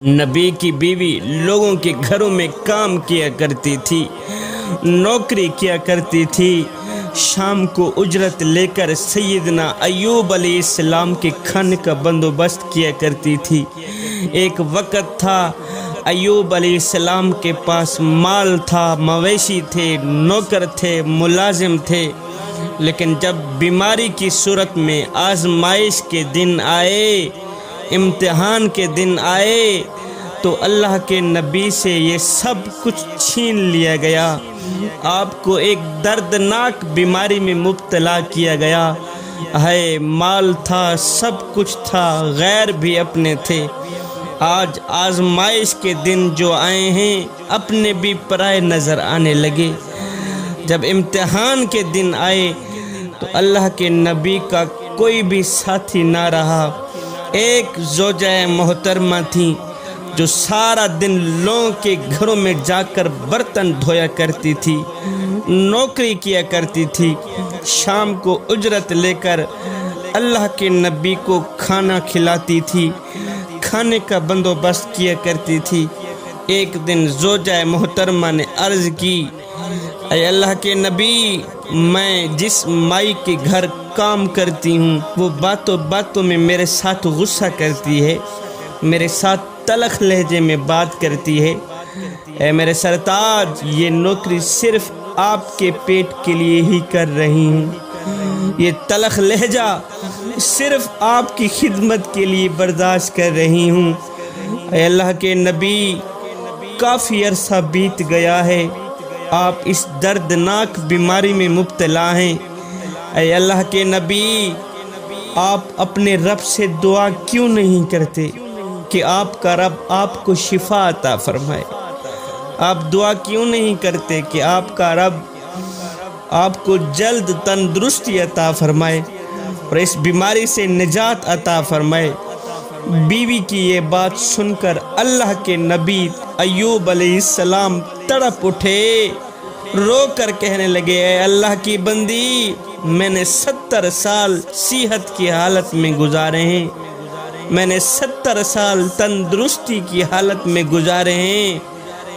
नबी की बीवी लोगों के घरों में काम किया करती थी, नौकरी किया करती थी। शाम को उजरत लेकर सैयदना अय्यूब अलैहिस्सलाम के खाने का बंदोबस्त किया करती थी। एक वक़्त था अय्यूब अलैहिस्सलाम के पास माल था, मवेशी थे, नौकर थे, मुलाजिम थे, लेकिन जब बीमारी की सूरत में आजमाइश के दिन आए, इम्तिहान के दिन आए, तो अल्लाह के नबी से ये सब कुछ छीन लिया गया। आपको एक दर्दनाक बीमारी में मुब्तला किया गया है। माल था, सब कुछ था, गैर भी अपने थे। आज आजमाइश के दिन जो आए हैं, अपने भी पराए नज़र आने लगे। जब इम्तिहान के दिन आए तो अल्लाह के नबी का कोई भी साथी ना रहा। एक ज़ौजा मोहतरमा थी जो सारा दिन लोगों के घरों में जाकर बर्तन धोया करती थी, नौकरी किया करती थी। शाम को उजरत लेकर अल्लाह के नबी को खाना खिलाती थी, खाने का बंदोबस्त किया करती थी। एक दिन ज़ौजा मोहतरमा ने अर्ज़ की, ऐ अल्लाह के नबी, मैं जिस माई के घर काम करती हूँ वो बातों बातों में मेरे साथ गुस्सा करती है, मेरे साथ तलख लहजे में बात करती है। ऐ मेरे सरताज, ये नौकरी सिर्फ आपके पेट के लिए ही कर रही हूँ, ये तलख लहजा सिर्फ आपकी खिदमत के लिए बर्दाश्त कर रही हूँ। ऐ अल्लाह के नबी, काफ़ी अरसा बीत गया है, आप इस दर्दनाक बीमारी में मुब्तला हैं। ऐ अल्लाह के नबी, आप अपने रब से दुआ क्यों नहीं करते कि आपका रब आपको शिफा अता फरमाए? आप दुआ क्यों नहीं करते कि आपका रब आपको जल्द तंदुरुस्ती अता फरमाए और इस बीमारी से निजात अता फरमाए? बीवी की ये बात सुनकर अल्लाह के नबी अय्यूब अलैहिस्सलाम तड़प उठे, रो कर कहने लगे, ऐ अल्लाह की बंदी, मैंने 70 साल सेहत की हालत में गुजारे हैं, मैंने 70 साल तंदुरुस्ती की हालत में गुजारे हैं।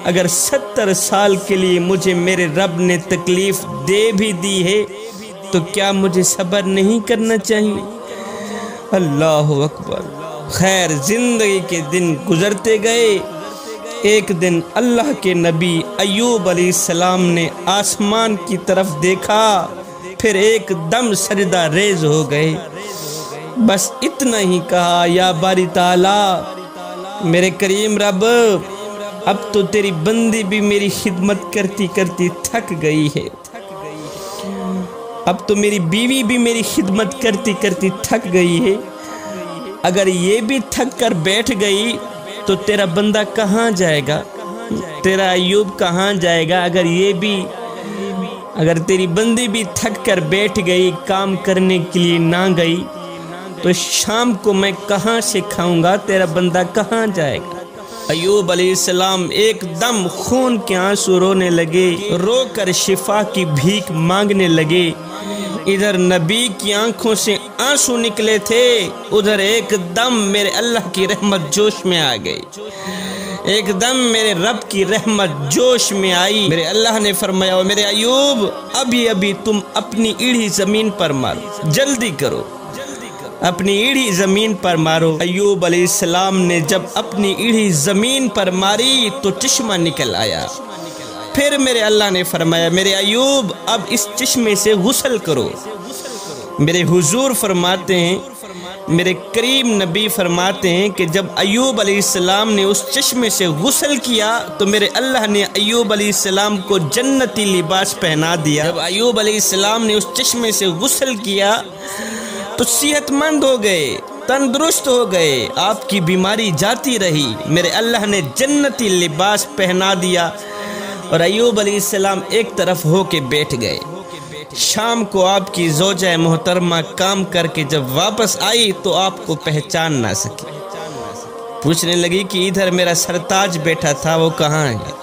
अगर 70 साल के लिए मुझे मेरे रब ने तकलीफ़ दे भी दी है तो क्या मुझे सब्र नहीं करना चाहिए? अल्लाह अकबर। खैर, ज़िंदगी के दिन गुजरते गए। एक दिन अल्लाह के नबी अय्यूब अलैहिस्सलाम ने आसमान की तरफ देखा, फिर एकदम सजदा रेज हो गए। बस इतना ही कहा, या बारी ताला, मेरे करीम रब, अब तो तेरी बंदी भी मेरी खिदमत करती करती थक गई है, अब तो मेरी बीवी भी मेरी खिदमत करती करती थक गई है। अगर ये भी थक कर बैठ गई तो तेरा बंदा कहाँ जाएगा, तेरा अय्यूब कहाँ जाएगा? अगर तेरी बंदी भी थक कर बैठ गई, काम करने के लिए ना गई, तो शाम को मैं कहाँ से खाऊंगा? तेरा बंदा कहाँ जाएगा? अय्यूब अलैहिस्सलाम एकदम खून के आंसू रोने लगे, रो कर शिफा की भीख मांगने लगे। इधर नबी की आंखों से आंसू निकले थे, उधर एकदम मेरे अल्लाह की रहमत जोश में आ गई। एकदम मेरे रब की रहमत जोश में आई। मेरे अल्लाह ने फरमाया, मेरे अय्यूब, अभी अभी तुम अपनी ईढ़ी ज़मीन पर मारो, जल्दी करो, अपनी ईढ़ी ज़मीन पर मारो। अय्यूब अलैहिस्सलाम ने जब अपनी ईढ़ी ज़मीन पर मारी तो चश्मा निकल आया। फिर मेरे अल्लाह ने फरमाया, मेरे अय्यूब, अब इस चश्मे से गुस्ल करो। मेरे हुजूर फरमाते हैं, मेरे करीम नबी फरमाते हैं कि जब अय्यूब अलैहिस्सलाम ने उस चश्मे से गुस्ल किया तो मेरे अल्लाह ने अय्यूब अलैहिस्सलाम को जन्नती लिबास पहना दिया। जब अय्यूब अलैहिस्सलाम ने उस चश्मे से गुस्ल किया तो सेहतमंद हो गए, तंदुरुस्त हो गए, आपकी बीमारी जाती रही। मेरे अल्लाह ने जन्नती लिबास पहना दिया और अय्यूब अलैहिस्सलाम एक तरफ होके बैठ गए। शाम को आपकी ज़ौजा मोहतरमा काम करके जब वापस आई तो आपको पहचान ना सकी। पूछने लगी कि इधर मेरा सरताज बैठा था, वो कहाँ है?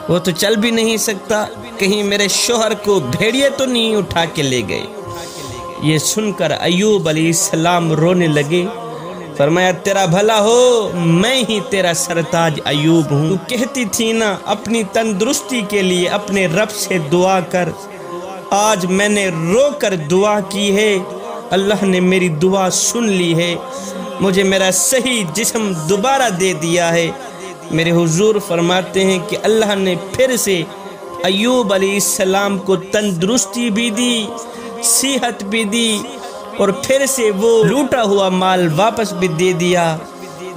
वो तो चल भी नहीं सकता, कहीं मेरे शोहर को भेड़िए तो नहीं उठा के ले गए? ये सुनकर अय्यूब अलैहिस्सलाम रोने लगे فرمایا تیرا بھلا ہو، میں ہی تیرا سرتاج ایوب ہوں۔ تو کہتی تھی نا اپنی تندرستی کے لیے اپنے رب سے دعا کر، آج میں نے رو کر دعا کی ہے، اللہ نے میری دعا سن لی ہے، مجھے میرا صحیح جسم دوبارہ دے دیا ہے۔ میرے حضور فرماتے ہیں کہ اللہ نے پھر سے ایوب علیہ السلام کو تندرستی بھی دی، صحت بھی دی، اور پھر سے وہ لوٹا ہوا مال واپس بھی دے دیا،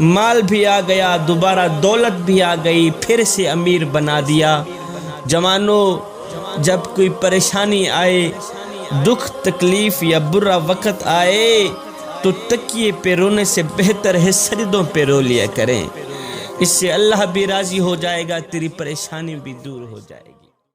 مال بھی آ گیا، دوبارہ دولت بھی آ گئی، پھر سے امیر بنا دیا۔ جوانوں، جب کوئی پریشانی آئے، دکھ تکلیف یا برا وقت آئے تو تکیے پہ رونے سے بہتر ہے سجدوں پہ رو لیا کریں، اس سے اللہ بھی راضی ہو جائے گا، تیری پریشانی بھی دور ہو جائے گی۔